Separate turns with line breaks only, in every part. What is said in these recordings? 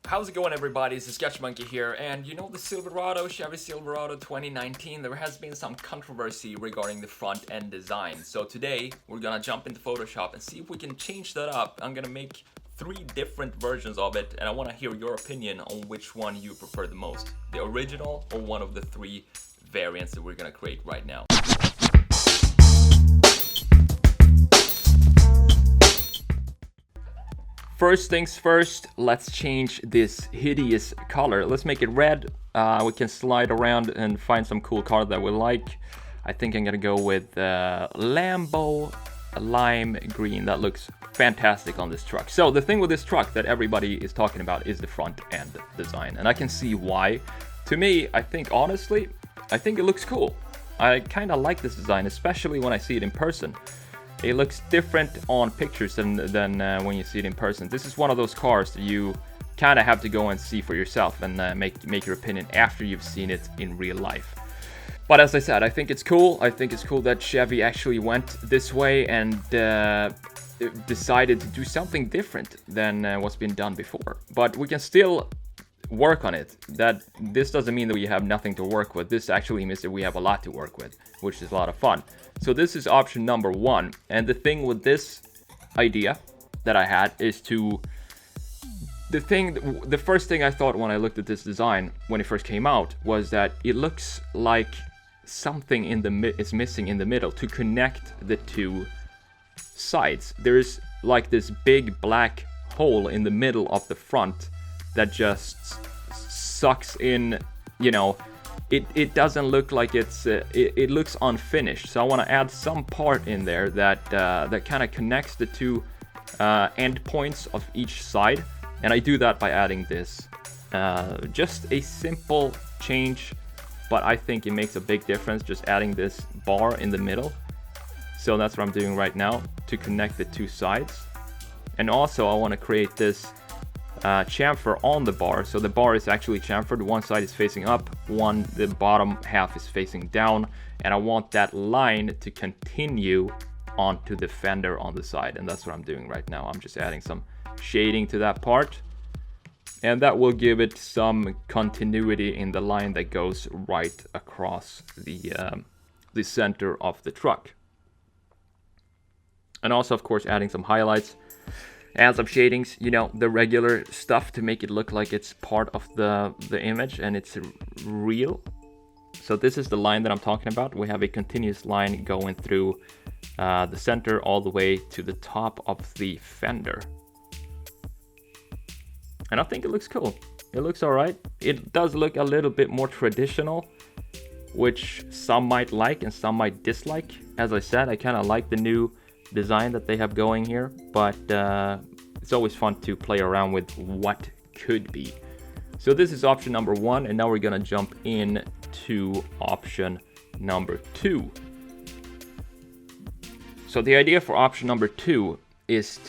How's it going, everybody? It's the Sketch Monkey here, and you know the Silverado, Chevy Silverado 2019, there has been some controversy regarding the front end design. So today, we're gonna jump into Photoshop and see if we can change that up. I'm gonna make 3 different versions of it, and I wanna hear your opinion on which one you prefer the most. The original or one of the 3 variants that we're gonna create right now. First things first, let's change this hideous color. Let's make it red. We can slide around and find some cool color that we like. I think I'm gonna go with Lambo lime green. That looks fantastic on this truck. So the thing with this truck that everybody is talking about is the front end design, and I can see why. To me, I think honestly, I think it looks cool. I kind of like this design, especially when I see it in person. It looks different on pictures than when you see it in person. This is one of those cars that you kind of have to go and see for yourself and make your opinion after you've seen it in real life. But as I said, I think it's cool. I think it's cool that Chevy actually went this way and decided to do something different than what's been done before. But we can still work on it. This doesn't mean that we have nothing to work with. This actually means that we have a lot to work with, which is a lot of fun. So this is option number 1. And the thing with this idea that I had is the first thing I thought when I looked at this design when it first came out was that it looks like something is missing in the middle to connect the 2 sides. There's like this big black hole in the middle of the front that just sucks in, you know. It doesn't look like it looks unfinished. So I want to add some part in there that kind of connects the 2 end points of each side, and I do that by adding this. Just a simple change, but I think it makes a big difference just adding this bar in the middle. So that's what I'm doing right now to connect the 2 sides. And also I want to create this chamfer on the bar, so the bar is actually chamfered. One side is facing up, the bottom half is facing down, and I want that line to continue onto the fender on the side, and that's what I'm doing right now. I'm just adding some shading to that part, and that will give it some continuity in the line that goes right across the center of the truck. And also, of course, adding some highlights and some shadings, you know, the regular stuff to make it look like it's part of the image and it's real. So this is the line that I'm talking about. We have a continuous line going through the center all the way to the top of the fender. And I think it looks cool. It looks all right. It does look a little bit more traditional, which some might like and some might dislike. As I said, I kind of like the new design that they have going here, but it's always fun to play around with what could be. So this is option number 1, and now we're gonna jump in to option number 2. So the idea for option number 2 is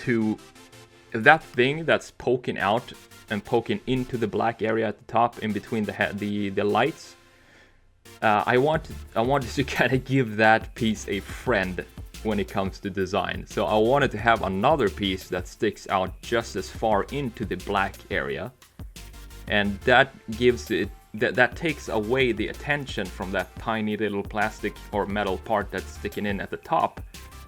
that thing that's poking out and poking into the black area at the top in between the lights. I wanted to kind of give that piece a friend when it comes to design. So I wanted to have another piece that sticks out just as far into the black area, and that gives it that takes away the attention from that tiny little plastic or metal part that's sticking in at the top.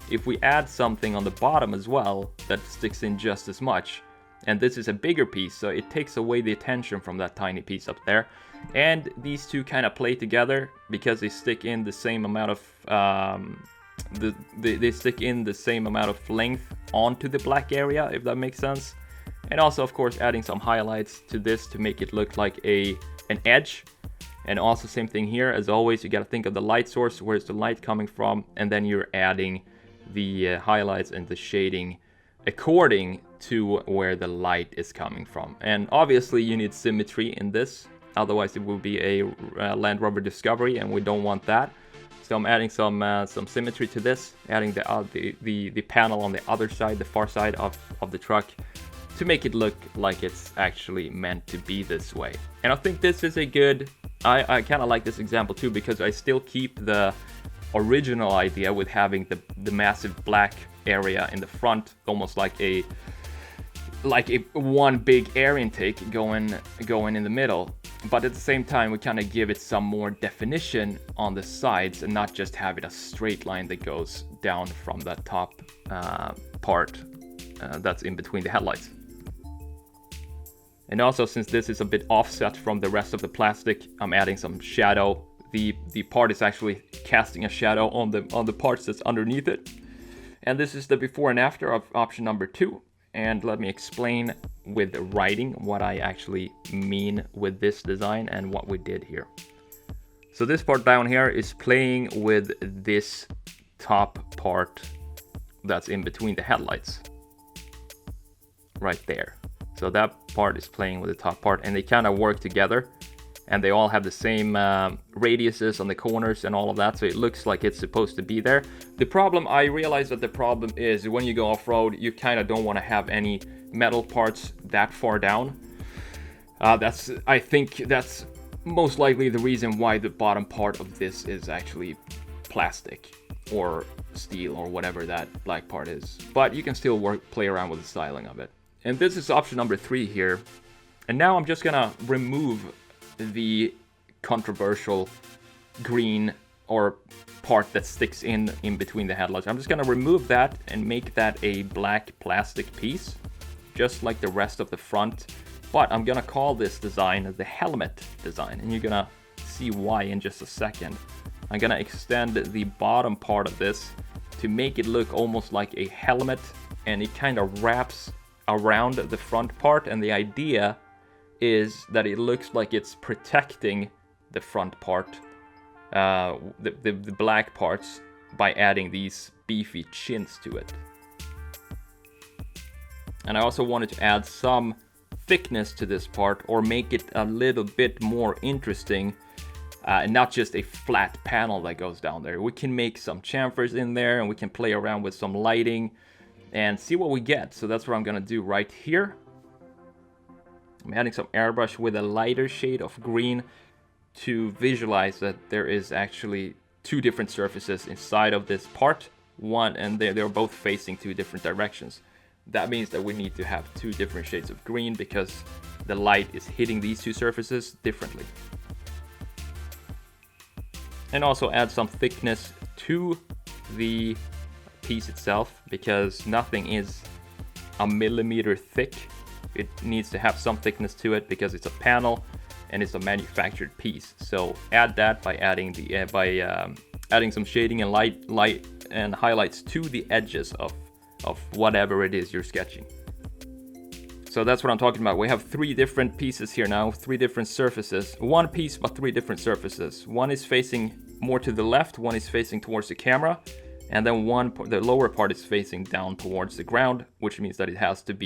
If we add something on the bottom as well that sticks in just as much, and this is a bigger piece, so it takes away the attention from that tiny piece up there, and these 2 kind of play together because they stick in the same amount of they stick in the same amount of length onto the black area, if that makes sense. And also, of course, adding some highlights to this to make it look like an edge. And also same thing here, as always, you got to think of the light source, where's the light coming from, and then you're adding the highlights and the shading according to where the light is coming from. And obviously you need symmetry in this, otherwise it will be a Land Rover Discovery, and we don't want that. So I'm adding some symmetry to this, adding the panel on the other side, the far side of the truck, to make it look like it's actually meant to be this way. And I think this is a good, I kind of like this example too, because I still keep the original idea with having the massive black area in the front, almost like a like one big air intake going in the middle, but at the same time we kind of give it some more definition on the sides and not just have it a straight line that goes down from that top part that's in between the headlights. And also, since this is a bit offset from the rest of the plastic, I'm adding some shadow. The part is actually casting a shadow on the parts that's underneath it. And this is the before and after of option number 2. And let me explain with writing what I actually mean with this design and what we did here. So this part down here is playing with this top part that's in between the headlights. Right there. So that part is playing with the top part, and they kind of work together, and they all have the same radiuses on the corners and all of that, so it looks like it's supposed to be there. The problem, I realize that the problem is when you go off-road, you kind of don't want to have any metal parts that far down. I think that's most likely the reason why the bottom part of this is actually plastic or steel or whatever that black part is. But you can still play around with the styling of it. And this is option number 3 here. And now I'm just gonna remove the controversial green or part that sticks in between the headlights. I'm just gonna remove that and make that a black plastic piece, just like the rest of the front. But I'm gonna call this design the helmet design, and you're gonna see why in just a second. I'm gonna extend the bottom part of this to make it look almost like a helmet, and it kind of wraps around the front part, and the idea is that it looks like it's protecting the front part, the black parts, by adding these beefy chins to it. And I also wanted to add some thickness to this part, or make it a little bit more interesting, and not just a flat panel that goes down there. We can make some chamfers in there, and we can play around with some lighting and see what we get. So that's what I'm gonna do right here. I'm adding some airbrush with a lighter shade of green to visualize that there is actually 2 different surfaces inside of this part. One, and they're both facing 2 different directions. That means that we need to have 2 different shades of green because the light is hitting these 2 surfaces differently. And also add some thickness to the piece itself, because nothing is a millimeter thick. It needs to have some thickness to it because it's a panel and it's a manufactured piece. So add that by adding adding some shading and light and highlights to the edges of whatever it is you're sketching. So that's what I'm talking about. We have 3 different pieces here now, 3 different surfaces. One piece but 3 different surfaces. One is facing more to the left, one is facing towards the camera, and then the lower part is facing down towards the ground, which means that it has to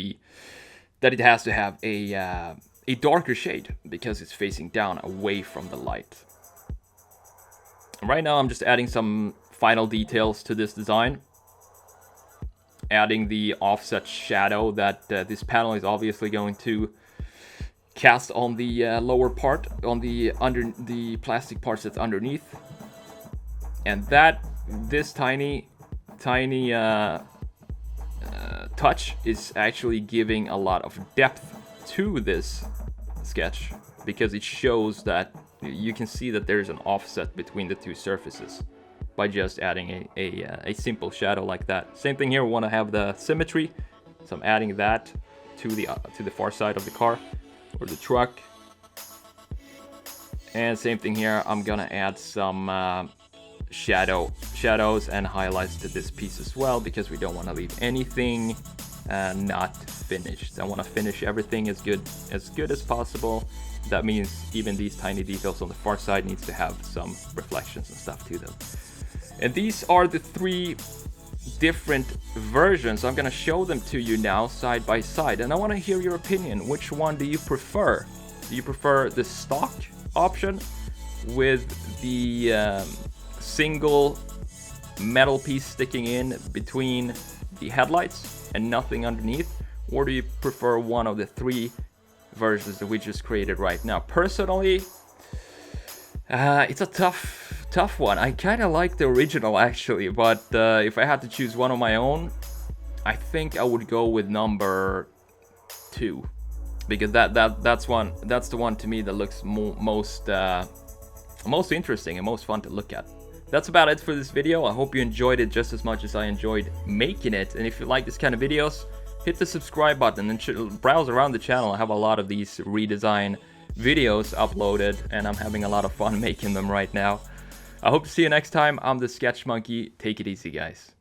have a darker shade because it's facing down away from the light. Right now I'm just adding some final details to this design. Adding the offset shadow that this panel is obviously going to cast on the lower part, on the plastic parts that's underneath. And this tiny touch is actually giving a lot of depth to this sketch, because it shows that you can see that there's an offset between the 2 surfaces by just adding a simple shadow like that. Same thing here, we want to have the symmetry, so I'm adding that to the far side of the car or the truck. And same thing here, I'm gonna add some shadows and highlights to this piece as well, because we don't want to leave anything not finished. I want to finish everything as good as possible. That means even these tiny details on the far side needs to have some reflections and stuff to them. And these are the 3 different versions. I'm gonna show them to you now side by side, and I want to hear your opinion. Which one do you prefer? Do you prefer the stock option with the single metal piece sticking in between the headlights and nothing underneath, or do you prefer one of the 3 versions that we just created right now? Personally, it's a tough one. I kind of like the original actually, but if I had to choose one of my own, I think I would go with number 2, because that's the one to me that looks most interesting and most fun to look at. That's about it for this video. I hope you enjoyed it just as much as I enjoyed making it. And if you like this kind of videos, hit the subscribe button and browse around the channel. I have a lot of these redesign videos uploaded, and I'm having a lot of fun making them right now. I hope to see you next time. I'm the Sketch Monkey. Take it easy, guys.